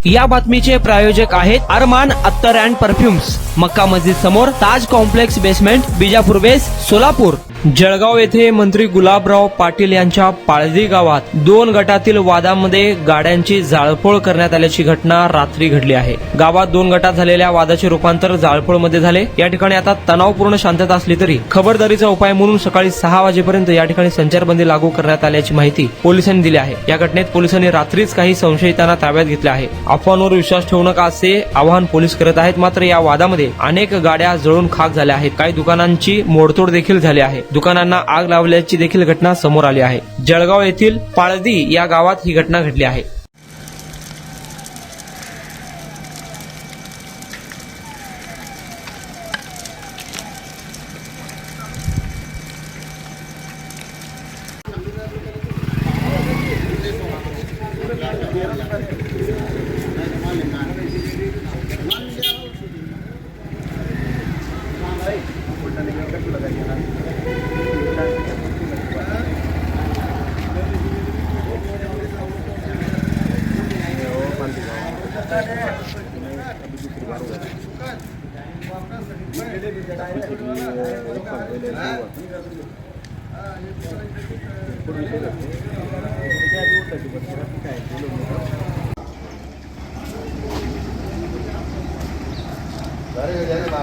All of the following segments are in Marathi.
या बातमीचे प्रायोजक आहेत अरमान अत्तर अँड परफ्युम्स, मक्का मस्जिद समोर, Taj complex basement, Bijapur base, Solapur. Jalgaon येथे मंत्री गुलाबराव पाटील यांच्या पाळदी गावात 2 गटातील वादामध्ये गाड्यांची जाळपोळ करण्यात आल्याची घटना रात्री घडली आहे। गावात 2 गटात झालेल्या वादाचे रूपांतर जाळपोळमध्ये झाले। या ठिकाणी आता तणावपूर्ण शांतता असली तरी खबरदारीचा उपाय म्हणून सकाळी 6 वाजेपर्यंत या ठिकाणी संचारबंदी लागू करण्यात आल्याची माहिती पोलिसांनी दिली आहे। या घटनेत पोलिसांनी रात्रीच काही संशयितांना ताब्यात घेतले आहे। अफवांवर विश्वास ठेवू नका असे आवाहन पोलीस करत आहेत। मात्र या वादामध्ये अनेक गाड्या जळून खाक झाल्या आहेत। काही दुकानांची मोडतोड देखील झाली आहे। दुकानांना आग लावल्याची देखील घटना समोर आली आहे। जळगाव येथील पाळदी या गावात ही घटना घडली आहे।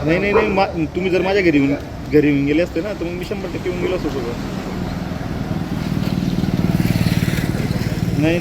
नाही तुम्ही जर माझ्या घरी येऊन गेले असते ना तर मग मी 100% येऊन गेलो असतो। नाही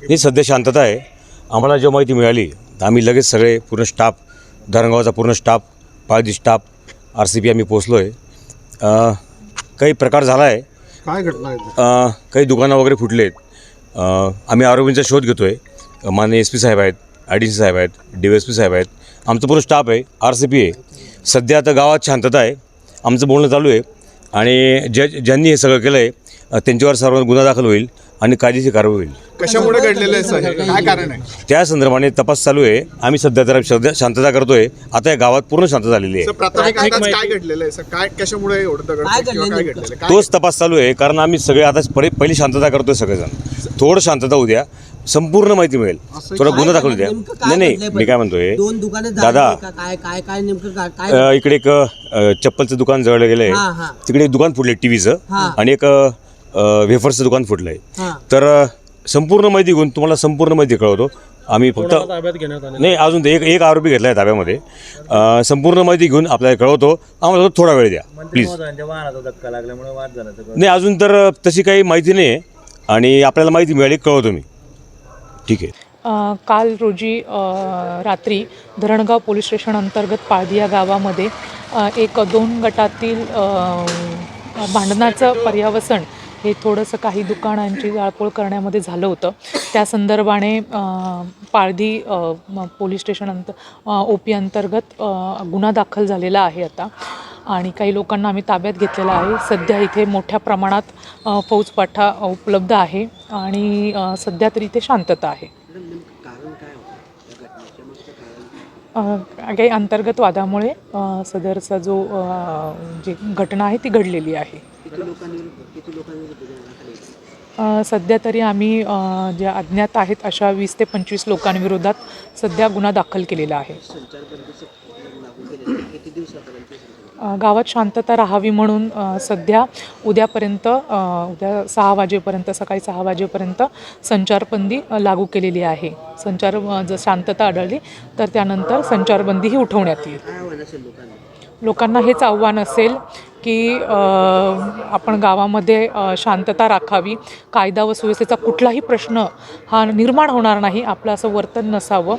ही सध्या शांतता आहे। आम्हाला जेव्हा माहिती मिळाली तर आम्ही लगेच सगळे पूर्ण स्टाफ, धरणगावचा पूर्ण स्टाफ, पाळदी स्टाफ, RCP आम्ही पोचलो आहे। काही प्रकार झाला आहे। काय घटना आहे? काही दुकानं वगैरे फुटले आहेत। आम्ही आरोपींचा शोध घेतो आहे। माननीय SP साहेब आहेत, IDC साहेब आहेत, DSP साहेब आहेत, आमचं पूर्ण स्टाफ आहे, RCP आहे। सध्या आता गावात शांतता आहे। आमचं बोलणं चालू आहे आणि ज्यांनी हे सगळं केलं आहे त्यांच्यावर सर्व गुन्हा दाखल होईल आणि कायदेशीर कारवाई होईल। कशामुळे घडलेलं आहे सर? काय कारण आहे? त्या संदर्भाने तपास चालू आहे। आम्ही सध्या शांतता करतोय। आता या गावात पूर्ण शांतता झालेली आहे। प्राथमिक अंदाज काय घडलेलं आहे सर? काय कशामुळे एवढं दगड किंवा काय घडलेलं आहे? तोच तपास चालू आहे, कारण आम्ही सगळे आता पहिली शांतता करतोय सगळेजण। थोडं शांतता होऊ द्या, संपूर्ण माहिती मिळेल। थोडा गुन्हा दाखल द्या। नाही मी काय म्हणतोय दादा, इकडे एक चप्पलचं दुकान जळलं गेलंय, तिकडे एक दुकान फुटलंय टीव्हीचं, आणि एक वेफर्सचं दुकान फुटलंय। तर संपूर्ण माहिती घेऊन तुम्हाला संपूर्ण माहिती कळवतो। आम्ही फक्त नाही, अजून एक आरोपी घेतलाय ताब्यामध्ये। संपूर्ण माहिती घेऊन आपल्याला कळवतो। आम्हाला थोडा वेळ द्या प्लीज। नाही अजून तर तशी काही माहिती नाही आहे आणि आपल्याला माहिती मिळाली कळवतो मी। ठीक आहे। काल रोजी रात्री धरणगाव पोलीस स्टेशन अंतर्गत पाळदी या गावामध्ये 1-2 गटातील भांडणाचं पर्यावसन हे थोडंसं काही दुकानांची जाळपोळ करण्यामध्ये झालं होतं। त्या संदर्भाने पाळदी पोलीस स्टेशन OP अंतर्गत गुन्हा दाखल झालेला आहे आता, आणि काही लोकांना आम्ही ताब्यात घेतलेला आहे। सध्या इथे मोठ्या प्रमाणात फौजपाठा उपलब्ध आहे आणि सध्या तरी इथे शांतता आहे। काही अंतर्गत वादामुळे सदरचा जो जी घटना आहे ती घडलेली आहे। सध्या तरी आम्ही ज्या अज्ञात आहेत अशा 20 ते 25 लोकांविरोधात सध्या गुन्हा दाखल केलेला आहे। गावात शांतता राहावी म्हणून सध्या उद्यापर्यंत उद्या 6 वाजेपर्यंत सकाळी 6 वाजेपर्यंत संचारबंदी लागू केलेली आहे। जर शांतता आढळली तर त्यानंतर संचारबंदी ही उठवण्यात येईल। लोकांना हेच आव्हान असेल की आपण गावामध्ये शांतता राखावी, कायदा व सुव्यवस्थेचा कुठलाही प्रश्न हा निर्माण होणार नाही, आपलं असं वर्तन नसावं.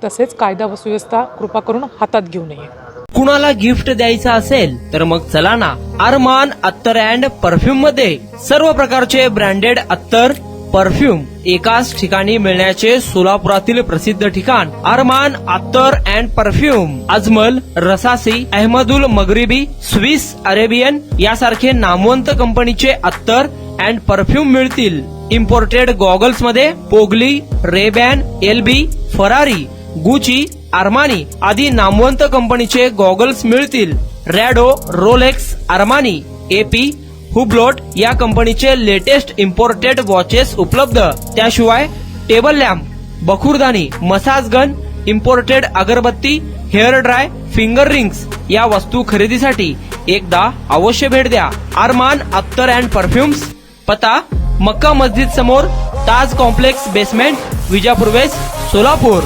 तसेच कायदा व सुव्यवस्था कृपा करून हातात घेऊ नये. कुणाला गिफ्ट द्यायचं असेल तर मग चला ना अरमान अत्तर अँड परफ्यूम मध्ये सर्व प्रकारचे ब्रँडेड अत्तर परफ्यूम एकाच ठिकाणी मिळण्याचे सोलापुरातील प्रसिद्ध ठिकाण अरमान अत्तर and perfume. Ajmal, Rasasi, Ahmed Al Maghribi, Swiss Arabian यासारखे नामवंत कंपनीचे अत्तर अँड परफ्यूम मिळतील. इम्पोर्टेड गॉगल्स मध्ये पोगली, Ray Ban, LB, Ferrari, Gucci, Armani आदी नामवंत कंपनीचे गॉगल्स मिळतील. रॅडो, रोलेक्स, आर्मानी, एपी, हुब्लोट या कंपनीचे लेटेस्ट इम्पोर्टेड वॉचेस उपलब्ध. त्याशिवाय टेबल लॅम्प, बखुरदानी, मसाज गन, इम्पोर्टेड अगरबत्ती, हेअर ड्राय, फिंगर रिंग्स या वस्तू खरेदीसाठी एकदा अवश्य भेट द्या. अरमान अत्तर अँड परफ्युम्स, पत्ता मक्का मस्जिद समोर, Taj complex basement, Vijapur west, Solapur.